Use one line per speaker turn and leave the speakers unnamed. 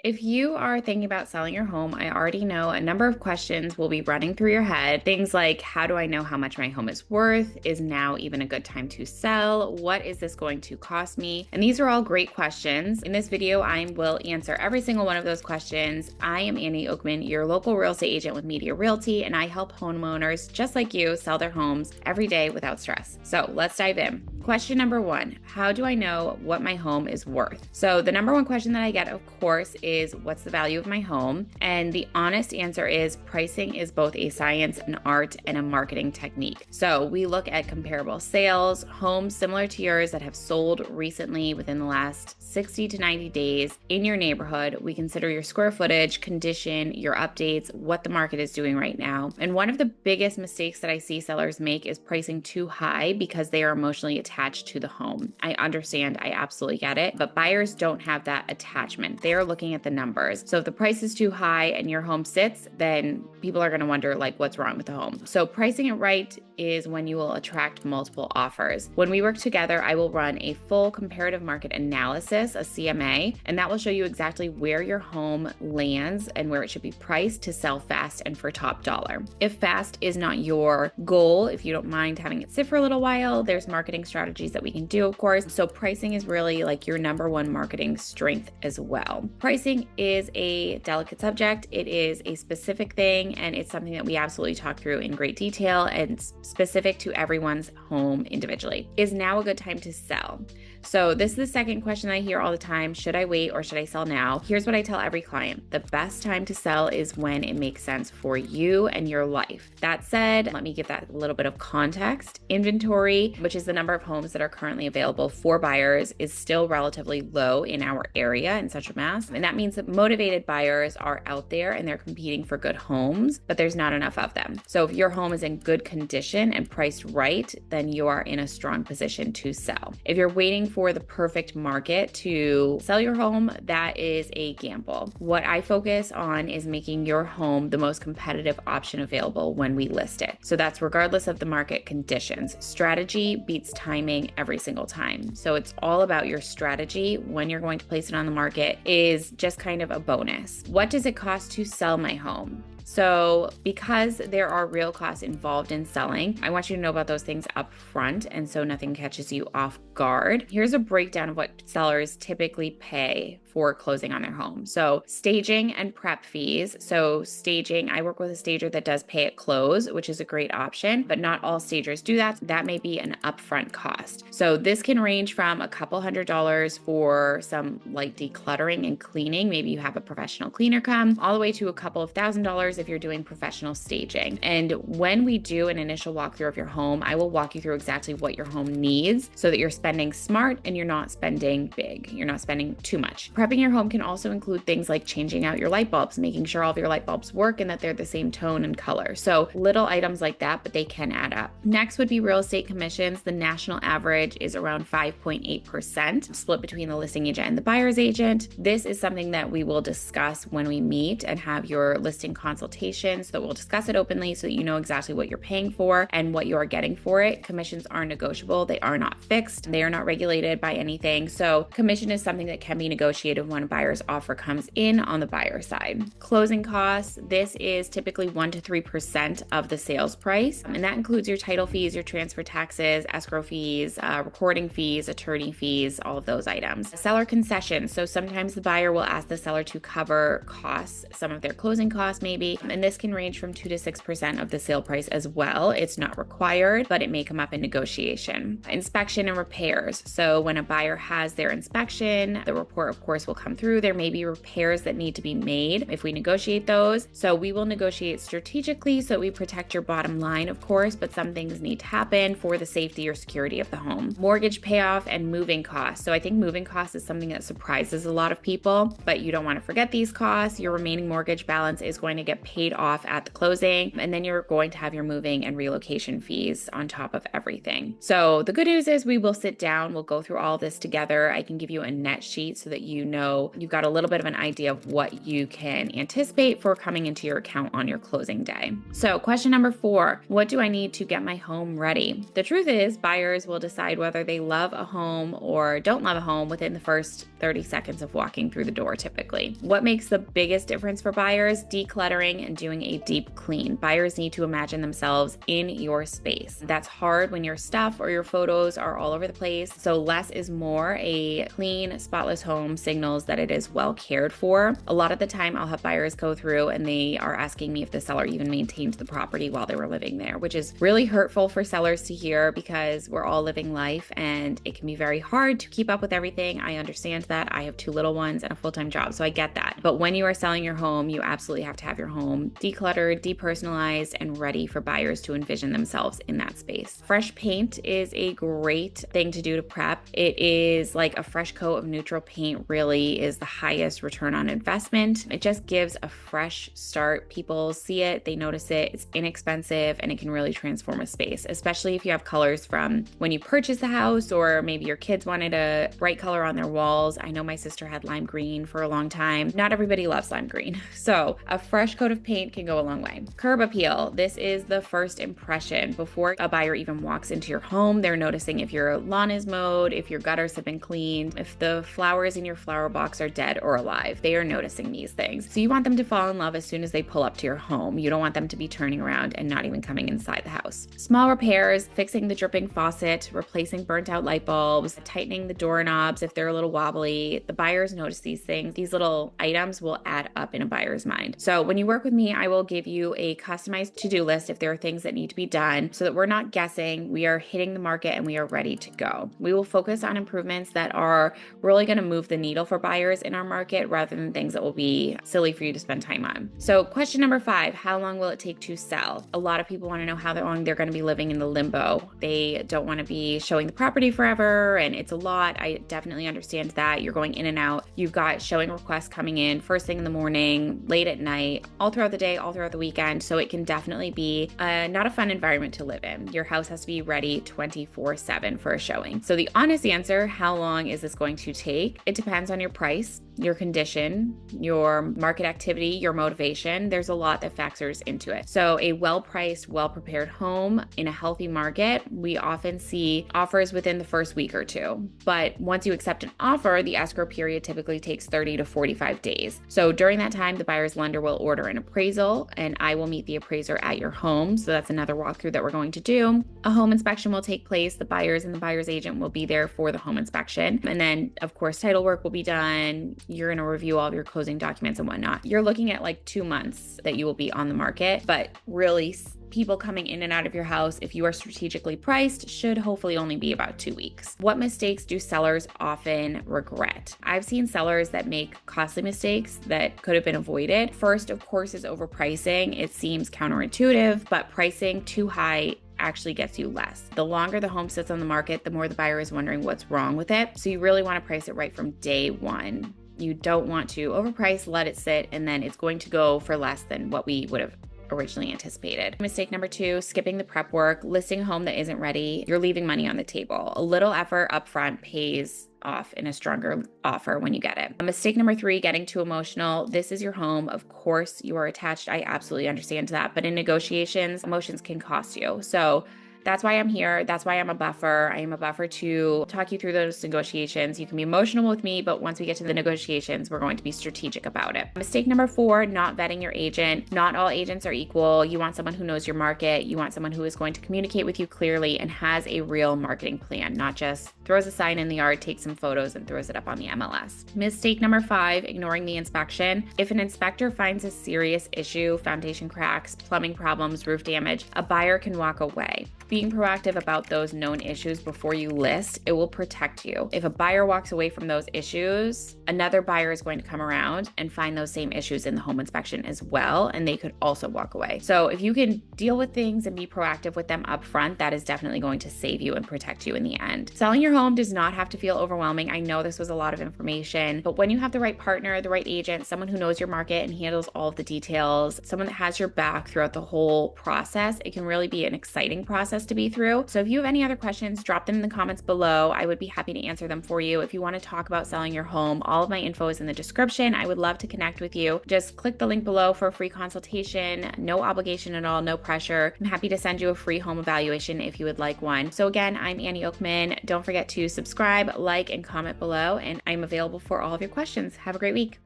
If you are thinking about selling your home, I already know a number of questions will be running through your head. Things like, how do I know how much my home is worth? Is now even a good time to sell? What is this going to cost me? And these are all great questions. In this video, I will answer every single one of those questions. I am Annie Oakman, your local real estate agent with Media Realty, and I help homeowners just like you sell their homes every day without stress. So let's dive in. Question number one, how do I know what my home is worth? So the number one question that I get, of course, is what's the value of my home? And the honest answer is pricing is both a science, an art, and a marketing technique. So we look at comparable sales, homes similar to yours that have sold recently within the last 60 to 90 days in your neighborhood. We consider your square footage, condition, your updates, what the market is doing right now. And one of the biggest mistakes that I see sellers make is pricing too high because they are emotionally attached to the home. I understand, I absolutely get it, but buyers don't have that attachment. They are looking at the numbers. So if the price is too high and your home sits, then people are going to wonder like what's wrong with the home. So pricing it right is when you will attract multiple offers. When we work together, I will run a full comparative market analysis, a CMA, and that will show you exactly where your home lands and where it should be priced to sell fast and for top dollar. If fast is not your goal, if you don't mind having it sit for a little while, there's marketing strategies that we can do, of course. So pricing is really like your number one marketing strength as well. Pricing is a delicate subject. It is a specific thing, and it's something that we absolutely talk through in great detail and specific to everyone's home individually. Is now a good time to sell? So this is the second question I hear all the time. Should I wait or should I sell now? Here's what I tell every client. The best time to sell is when it makes sense for you and your life. That said, let me give that a little bit of context. Inventory, which is the number of homes that are currently available for buyers, is still relatively low in our area in Central Mass. And that means that motivated buyers are out there and they're competing for good homes, but there's not enough of them. So if your home is in good condition and priced right, then you are in a strong position to sell. If you're waiting for the perfect market to sell your home, that is a gamble. What I focus on is making your home the most competitive option available when we list it. So that's regardless of the market conditions. Strategy beats timing every single time. So it's all about your strategy when you're going to place it on the market is just kind of a bonus. What does it cost to sell my home? So because there are real costs involved in selling, I want you to know about those things up front and so nothing catches you off guard. Here's a breakdown of what sellers typically pay for closing on their home. So staging and prep fees. So staging, I work with a stager that does pay at close, which is a great option, but not all stagers do that. That may be an upfront cost. So this can range from a couple $100s for some light decluttering and cleaning. Maybe you have a professional cleaner come, all the way to a couple of $1,000s if you're doing professional staging. And when we do an initial walkthrough of your home, I will walk you through exactly what your home needs so that you're spending smart and you're not spending big. You're not spending too much. Prepping your home can also include things like changing out your light bulbs, making sure all of your light bulbs work and that they're the same tone and color. So little items like that, but they can add up. Next would be real estate commissions. The national average is around 5.8%, split between the listing agent and the buyer's agent. This is something that we will discuss when we meet and have your listing consultation, so that we'll discuss it openly so that you know exactly what you're paying for and what you are getting for it. Commissions are negotiable. They are not fixed. They are not regulated by anything. So commission is something that can be negotiated when a buyer's offer comes in on the buyer side. Closing costs, this is typically 1 to 3% of the sales price. And that includes your title fees, your transfer taxes, escrow fees, recording fees, attorney fees, all of those items. Seller concessions. So sometimes the buyer will ask the seller to cover costs, some of their closing costs maybe, and this can range from 2 to 6% of the sale price as well. It's not required, but it may come up in negotiation. Inspection and repairs. So when a buyer has their inspection, the report of course will come through. There may be repairs that need to be made if we negotiate those. So we will negotiate strategically so we protect your bottom line, of course, but some things need to happen for the safety or security of the home. Mortgage payoff and moving costs. So I think moving costs is something that surprises a lot of people, but you don't want to forget these costs. Your remaining mortgage balance is going to get paid off at the closing, and then you're going to have your moving and relocation fees on top of everything. So the good news is we will sit down, we'll go through all of this together. I can give you a net sheet so that you know you've got a little bit of an idea of what you can anticipate for coming into your account on your closing day. So question number 4, what do I need to get my home ready? The truth is buyers will decide whether they love a home or don't love a home within the first 30 seconds of walking through the door typically. What makes the biggest difference for buyers? Decluttering and doing a deep clean. Buyers need to imagine themselves in your space. That's hard when your stuff or your photos are all over the place. So less is more. A clean, spotless home signals that it is well cared for. A lot of the time I'll have buyers go through and they are asking me if the seller even maintained the property while they were living there, which is really hurtful for sellers to hear because we're all living life and it can be very hard to keep up with everything. I understand that. I have 2 little ones and a full-time job, so I get that. But when you are selling your home, you absolutely have to have your home decluttered, depersonalized, and ready for buyers to envision themselves in that space. Fresh paint is a great thing to do to prep. It is like a fresh coat of neutral paint really is the highest return on investment. It just gives a fresh start. People see it, they notice it, it's inexpensive, and it can really transform a space, especially if you have colors from when you purchase the house or maybe your kids wanted a bright color on their walls. I know my sister had lime green for a long time. Not everybody loves lime green. So a fresh coat of paint can go a long way. Curb appeal. This is the first impression. Before a buyer even walks into your home, they're noticing if your lawn is mowed, if your gutters have been cleaned, if the flowers in your flower box are dead or alive. They are noticing these things. So you want them to fall in love as soon as they pull up to your home. You don't want them to be turning around and not even coming inside the house. Small repairs, fixing the dripping faucet, replacing burnt out light bulbs, tightening the doorknobs if they're a little wobbly. The buyers notice these things. These little items will add up in a buyer's mind. So when you work with me, I will give you a customized to-do list if there are things that need to be done so that we're not guessing, we are hitting the market and we are ready to go. We will focus on improvements that are really going to move the needle for buyers in our market rather than things that will be silly for you to spend time on. So question number 5, how long will it take to sell? A lot of people want to know how long they're going to be living in the limbo. They don't want to be showing the property forever and it's a lot. I definitely understand that. You're going in and out. You've got showing requests coming in first thing in the morning, late at night, all throughout the day, all throughout the weekend. So it can definitely be not a fun environment to live in. Your house has to be ready 24/7 for a showing. So the honest answer, how long is this going to take? It depends on your price, your condition, your market activity, your motivation. There's a lot that factors into it. So a well-priced, well-prepared home in a healthy market, we often see offers within the first week or 2. But once you accept an offer, the escrow period typically takes 30 to 45 days. So during that time, the buyer's lender will order an appraisal and I will meet the appraiser at your home. So that's another walkthrough that we're going to do. A home inspection will take place. The buyers and the buyer's agent will be there for the home inspection. And then of course, title work will be done. You're going to review all of your closing documents and whatnot. You're looking at like 2 months that you will be on the market, but really people coming in and out of your house, if you are strategically priced, should hopefully only be about 2 weeks. What mistakes do sellers often regret? I've seen sellers that make costly mistakes that could have been avoided. First, of course, is overpricing. It seems counterintuitive, but pricing too high actually gets you less. The longer the home sits on the market, the more the buyer is wondering what's wrong with it. So you really want to price it right from day one. You don't want to overprice, let it sit, and then it's going to go for less than what we would have originally anticipated. Mistake number 2, skipping the prep work, listing a home that isn't ready. You're leaving money on the table. A little effort upfront pays off in a stronger offer when you get it. Mistake number 3, getting too emotional. This is your home. Of course, you are attached. I absolutely understand that. But in negotiations, emotions can cost you. So that's why I'm here. That's why I'm a buffer. I am a buffer to talk you through those negotiations. You can be emotional with me, but once we get to the negotiations, we're going to be strategic about it. Mistake number 4, not vetting your agent. Not all agents are equal. You want someone who knows your market. You want someone who is going to communicate with you clearly and has a real marketing plan, not just throws a sign in the yard, takes some photos, and throws it up on the MLS. Mistake number 5, ignoring the inspection. If an inspector finds a serious issue, foundation cracks, plumbing problems, roof damage, a buyer can walk away. being proactive about those known issues before you list, it will protect you. If a buyer walks away from those issues, another buyer is going to come around and find those same issues in the home inspection as well, and they could also walk away. So if you can deal with things and be proactive with them up front, that is definitely going to save you and protect you in the end. Selling your home does not have to feel overwhelming. I know this was a lot of information, but when you have the right partner, the right agent, someone who knows your market and handles all of the details, someone that has your back throughout the whole process, it can really be an exciting process to be through. So if you have any other questions, drop them in the comments below. I would be happy to answer them for you. If you want to talk about selling your home, all of my info is in the description. I would love to connect with you. Just click the link below for a free consultation. No obligation at all, no pressure. I'm happy to send you a free home evaluation if you would like one. So again, I'm Annie Oakman. Don't forget to subscribe, like, and comment below, and I'm available for all of your questions. Have a great week.